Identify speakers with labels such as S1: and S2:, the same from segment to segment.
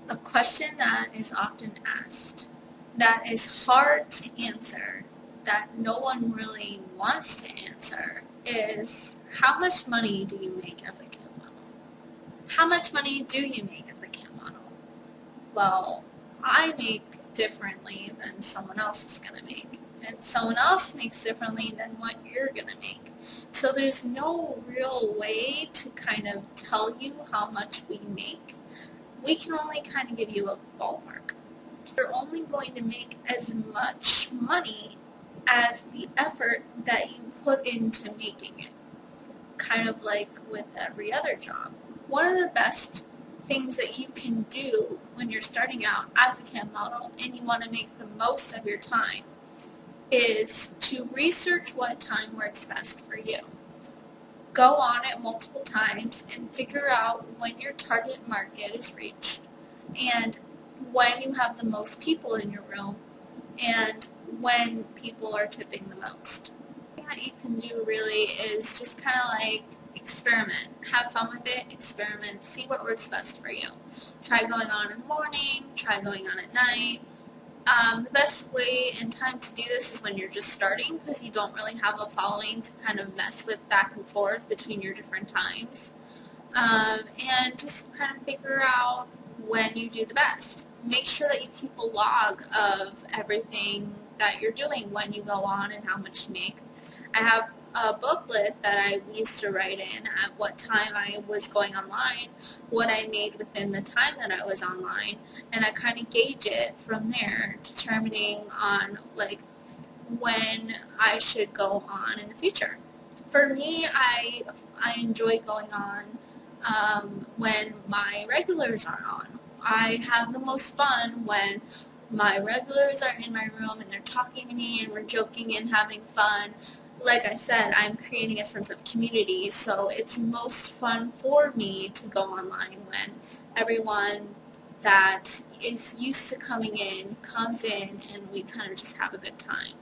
S1: A question that is often asked, that is hard to answer, that no one really wants to answer is, how much money do you make as a cam model? How much money do you make as a cam model? Well, I make differently than someone else is going to make. And someone else makes differently than what you're going to make. So there's no real way to kind of tell you how much we make. We can only kind of give you a ballpark. You're only going to make as much money as the effort that you put into making it. Kind of like with every other job. One of the best things that you can do when you're starting out as a cam model and you want to make the most of your time is to research what time works best for you. Go on it multiple times and figure out when your target market is reached and when you have the most people in your room and when people are tipping the most. The thing that you can do really is just kind of like experiment. Have fun with it, experiment, see what works best for you. Try going on in the morning, try going on at night. The best way and time to do this is when you're just starting because you don't really have a following to kind of mess with back and forth between your different times. And just kind of figure out when you do the best. Make sure that you keep a log of everything that you're doing when you go on and how much you make. I have a booklet that I used to write in at what time I was going online, what I made within the time that I was online, and I kind of gauge it from there, determining on like when I should go on in the future. For me, I enjoy going on when my regulars are on. I have the most fun when my regulars are in my room and they're talking to me and we're joking and having fun. Like I said, I'm creating a sense of community, so it's most fun for me to go online when everyone that is used to coming in comes in and we kind of just have a good time.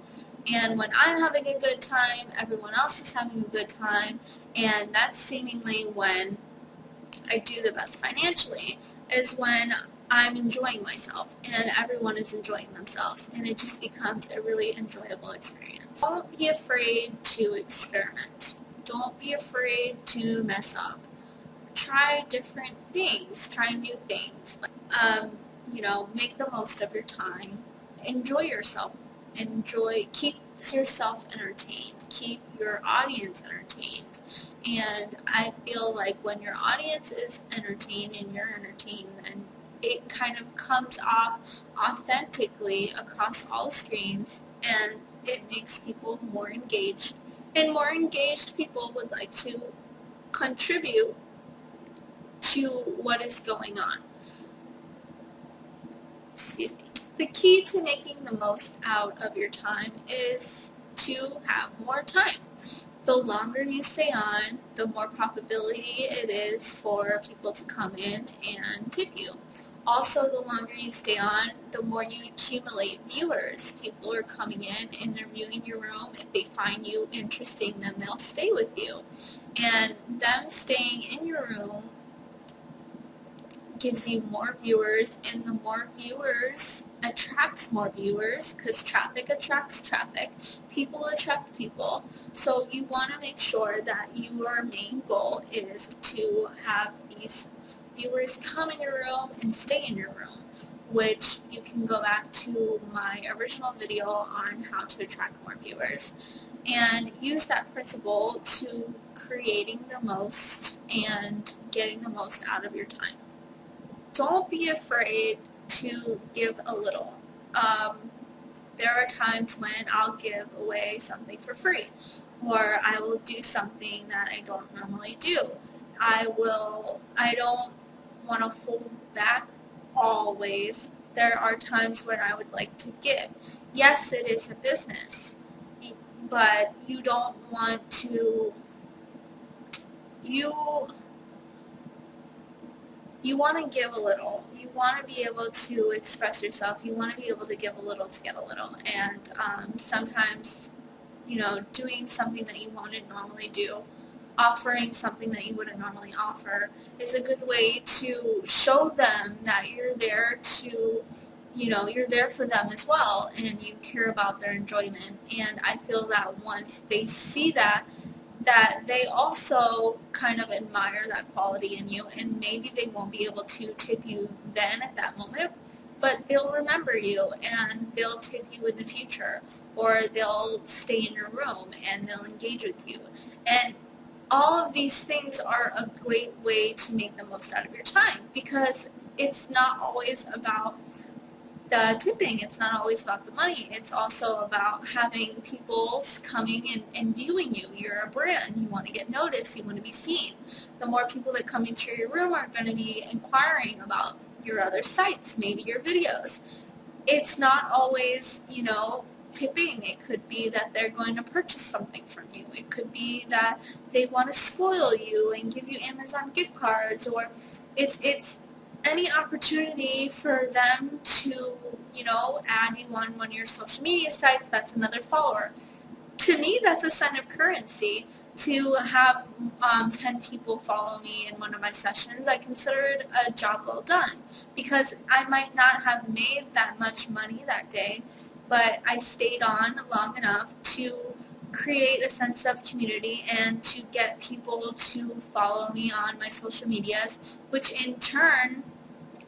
S1: And when I'm having a good time, everyone else is having a good time, and that's seemingly when I do the best financially, is when I'm enjoying myself and everyone is enjoying themselves, and it just becomes a really enjoyable experience. Don't be afraid to experiment. Don't be afraid to mess up. Try different things. Try new things. Make the most of your time. Enjoy yourself. Keep yourself entertained. Keep your audience entertained. And I feel like when your audience is entertained and you're entertained, then it kind of comes off authentically across all screens, and it makes people more engaged. And more engaged people would like to contribute to what is going on. Excuse me. The key to making the most out of your time is to have more time. The longer you stay on, the more probability it is for people to come in and tip you. Also, the longer you stay on, the more you accumulate viewers. People are coming in and they're viewing your room. If they find you interesting, then they'll stay with you. And them staying in your room gives you more viewers, and the more viewers attracts more viewers, because traffic attracts traffic. People attract people. So you want to make sure that your main goal is to have these viewers come in your room and stay in your room, which you can go back to my original video on how to attract more viewers and use that principle to creating the most and getting the most out of your time. Don't be afraid to give a little. There are times when I'll give away something for free, or I will do something that I don't normally do. I don't want to hold back always. There are times when I would like to give. Yes, it is a business, but you don't want to, you want to give a little. You want to be able to express yourself. You want to be able to give a little to get a little. And sometimes, doing something that you wouldn't normally do offering something that you wouldn't normally offer is a good way to show them that you're there to, you're there for them as well, and you care about their enjoyment. And I feel that once they see that they also kind of admire that quality in you, and maybe they won't be able to tip you then at that moment, but they'll remember you and they'll tip you in the future, or they'll stay in your room and they'll engage with you. And all of these things are a great way to make the most out of your time, because it's not always about the tipping, it's not always about the money, it's also about having people coming and viewing you. You're a brand, you want to get noticed, you want to be seen. The more people that come into your room are going to be inquiring about your other sites, maybe your videos. It's not always, tipping. It could be that they're going to purchase something from you. It could be that they want to spoil you and give you Amazon gift cards, or it's any opportunity for them to, add you on one of your social media sites. That's another follower. To me, that's a sign of currency. To have 10 people follow me in one of my sessions, I consider it a job well done, because I might not have made that much money that day, but I stayed on long enough to create a sense of community and to get people to follow me on my social medias, which in turn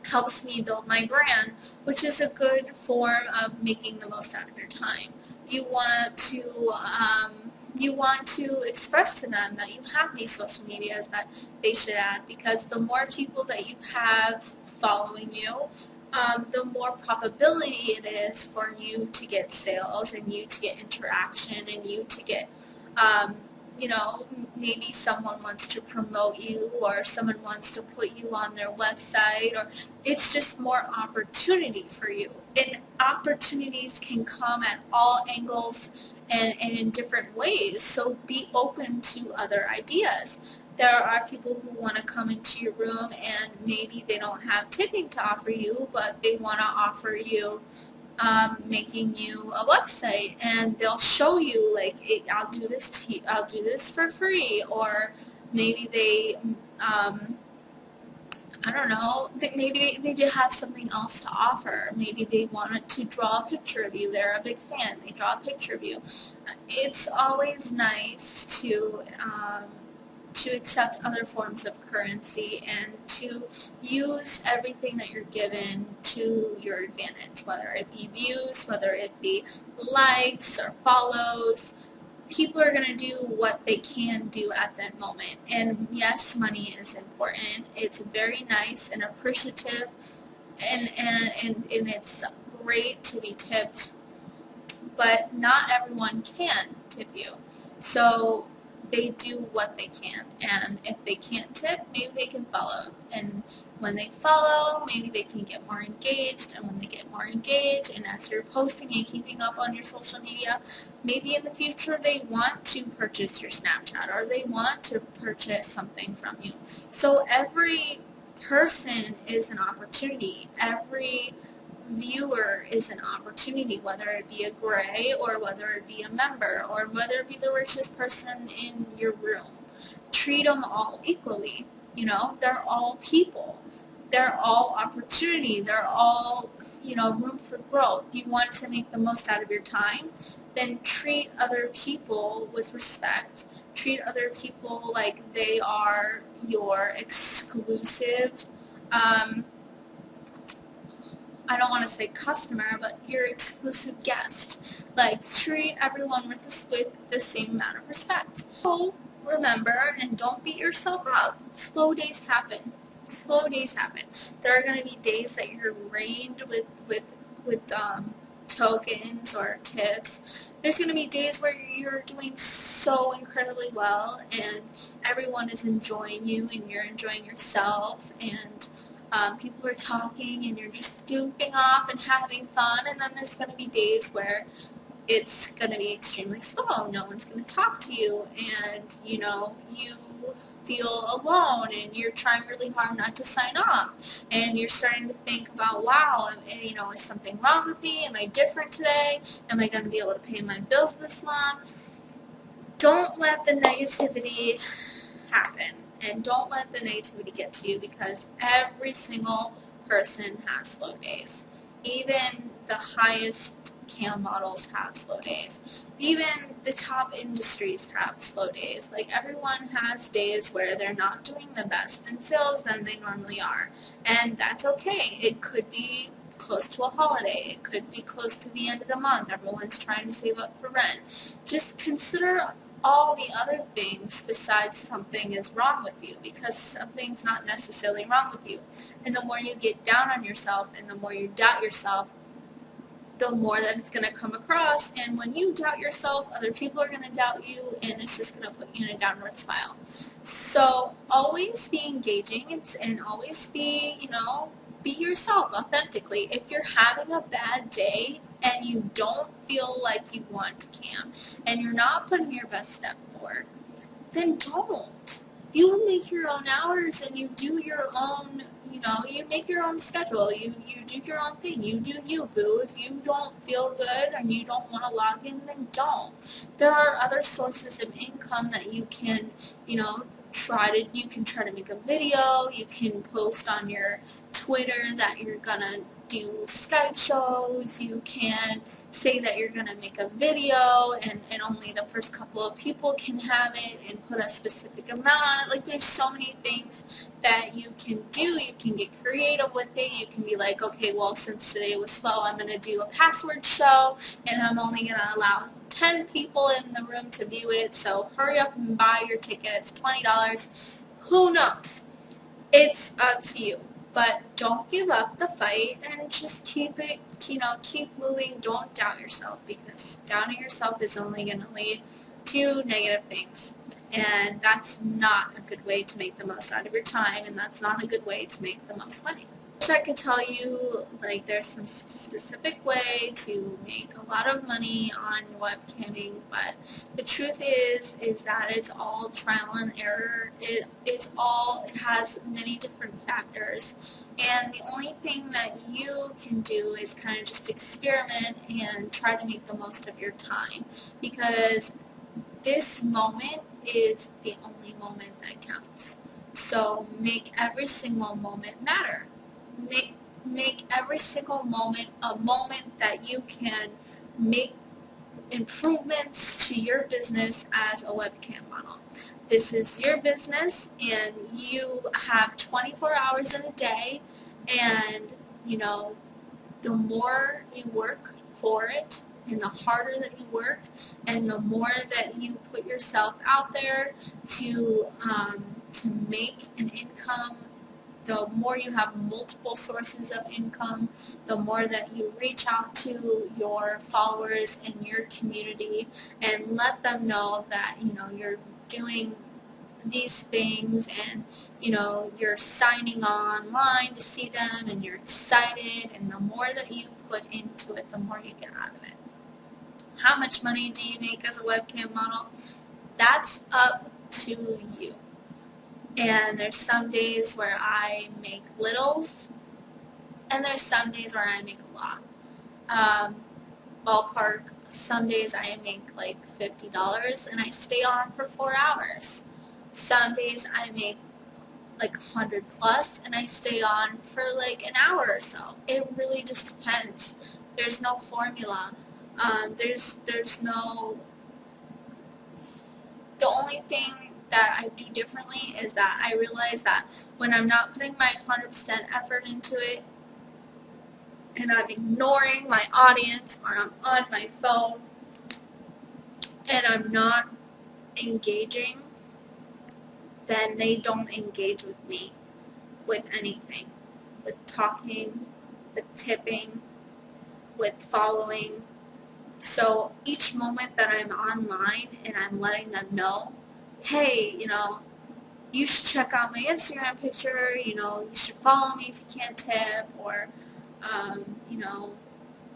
S1: helps me build my brand, which is a good form of making the most out of your time. You want to express to them that you have these social medias that they should add, because the more people that you have following you, the more probability it is for you to get sales and you to get interaction and you to get, maybe someone wants to promote you, or someone wants to put you on their website, or it's just more opportunity for you. And opportunities can come at all angles and in different ways, so be open to other ideas. There are people who want to come into your room and maybe they don't have tipping to offer you, but they want to offer you making you a website, and they'll show you, like, I'll do this for free. Or maybe they I don't know, maybe they do have something else to offer. Maybe they wanted to draw a picture of you. They're a big fan. They draw a picture of you. It's always nice to accept other forms of currency and to use everything that you're given to your advantage, whether it be views, whether it be likes or follows. People are going to do what they can do at that moment. And yes, money is important. It's very nice and appreciative, and it's great to be tipped, but not everyone can tip you. So they do what they can, and if they can't tip, maybe they can follow, and when they follow, maybe they can get more engaged, and when they get more engaged, and as you're posting and keeping up on your social media, maybe in the future they want to purchase your Snapchat, or they want to purchase something from you. So every person is an opportunity. Every viewer is an opportunity, whether it be a gray, or whether it be a member, or whether it be the richest person in your room. Treat them all equally. They're all people. They're all opportunity. They're all, room for growth. You want to make the most out of your time, then treat other people with respect. Treat other people like they are your exclusive, I don't want to say customer, but your exclusive guest. Like, treat everyone with the same amount of respect. So remember, and don't beat yourself up. Slow days happen. Slow days happen. There are going to be days that you're rained with tokens or tips. There's going to be days where you're doing so incredibly well, and everyone is enjoying you, and you're enjoying yourself, and people are talking and you're just goofing off and having fun. And then there's going to be days where it's going to be extremely slow. No one's going to talk to you, and you feel alone, and you're trying really hard not to sign off, and you're starting to think about, wow, is something wrong with me? Am I different today? Am I going to be able to pay my bills this month? Don't let the negativity happen. And don't let the negativity get to you, because every single person has slow days. Even the highest cam models have slow days. Even the top industries have slow days. Like, everyone has days where they're not doing the best in sales than they normally are. And that's okay. It could be close to a holiday. It could be close to the end of the month. Everyone's trying to save up for rent. Just consider all the other things besides something is wrong with you, because something's not necessarily wrong with you. And the more you get down on yourself and the more you doubt yourself, the more that it's going to come across. And when you doubt yourself, other people are going to doubt you, and it's just going to put you in a downward spiral. So always be engaging and always be, be yourself authentically. If you're having a bad day and you don't feel like you want to cam and you're not putting your best step forward, then don't. You make your own hours and you do your own, you make your own schedule. You do your own thing. You do you, boo. If you don't feel good and you don't want to log in, then don't. There are other sources of income that you can, you can try to make a video. You can post on your Twitter that you're gonna do Skype shows. You can say that you're going to make a video and only the first couple of people can have it, and put a specific amount on it. Like, there's so many things that you can do. You can get creative with it. You can be like, okay, well, since today was slow, I'm going to do a password show, and I'm only going to allow 10 people in the room to view it, so hurry up and buy your ticket. It's $20. Who knows? It's up to you. But don't give up the fight, and just keep it, keep moving. Don't doubt yourself, because doubting yourself is only going to lead to negative things. And that's not a good way to make the most out of your time, and that's not a good way to make the most money. I wish I could tell you, like, there's some specific way to make a lot of money on webcamming, but the truth is that it's all trial and error. It has many different factors, and the only thing that you can do is kind of just experiment and try to make the most of your time, because this moment is the only moment that counts. So make every single moment matter. Make every single moment a moment that you can make improvements to your business as a webcam model. This is your business, and you have 24 hours in a day, and the more you work for it, and the harder that you work, and the more that you put yourself out there to make an income, the more you have multiple sources of income, the more that you reach out to your followers and your community and let them know that you're doing these things, and you're signing online to see them, and you're excited, and the more that you put into it, the more you get out of it. How much money do you make as a webcam model? That's up to you. And there's some days where I make littles, and there's some days where I make a lot. Ballpark, some days I make like $50 and I stay on for 4 hours. Some days I make like 100 plus and I stay on for like an hour or so. It really just depends. There's no formula. There's no, the only thing that I do differently is that I realize that when I'm not putting my 100% effort into it, and I'm ignoring my audience, or I'm on my phone, and I'm not engaging, then they don't engage with me with anything, with talking, with tipping, with following. So each moment that I'm online and I'm letting them know, hey, you should check out my Instagram picture, you should follow me if you can't tip, or,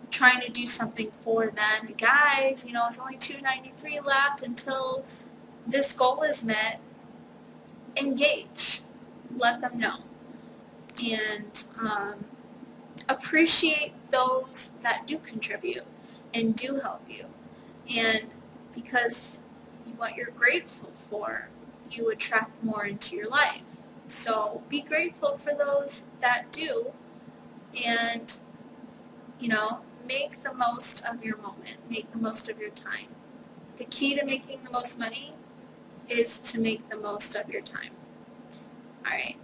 S1: trying to do something for them. Guys, it's only $2.93 left until this goal is met. Engage. Let them know. And appreciate those that do contribute and do help you. And because what you're grateful for, you attract more into your life. So be grateful for those that do, and, you know, make the most of your moment, make the most of your time. The key to making the most money is to make the most of your time. Alright,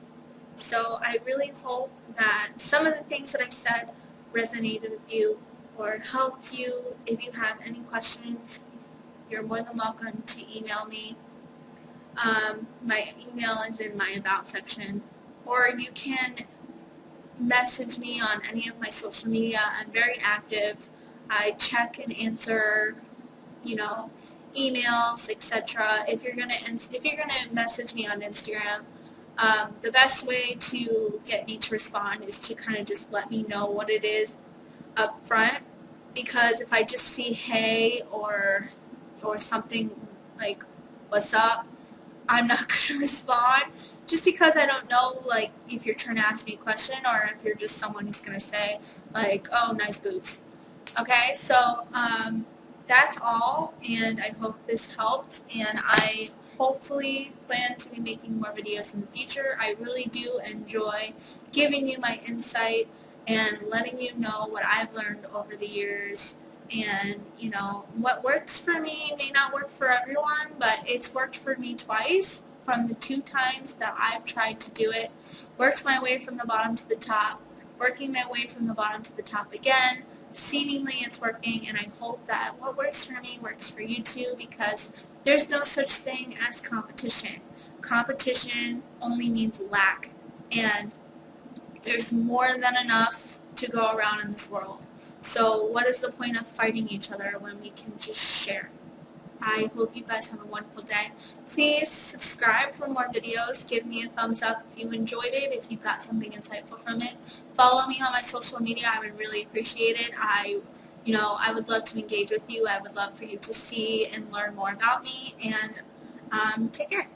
S1: so I really hope that some of the things that I've said resonated with you or helped you. If you have any questions, you're more than welcome to email me. My email is in my About section, or you can message me on any of my social media. I'm very active. I check and answer, you know, emails, etc. If you're gonna message me on Instagram, the best way to get me to respond is to kind of just let me know what it is up front, because if I just see hey or something like what's up, I'm not going to respond, just because I don't know, like, if you're trying to ask me a question or if you're just someone who's going to say, like, oh, nice boobs. Okay, so that's all, and I hope this helped, and I hopefully plan to be making more videos in the future. I really do enjoy giving you my insight and letting you know what I've learned over the years. And, you know, what works for me may not work for everyone, but it's worked for me twice. From the 2 times that I've tried to do it, worked my way from the bottom to the top, working my way from the bottom to the top again. Seemingly it's working, and I hope that what works for me works for you too, because there's no such thing as competition. Competition only means lack, and there's more than enough to go around in this world. So what is the point of fighting each other when we can just share? I hope you guys have a wonderful day. Please subscribe for more videos. Give me a thumbs up if you enjoyed it, if you got something insightful from it. Follow me on my social media. I would really appreciate it. I would love to engage with you. I would love for you to see and learn more about me. And take care.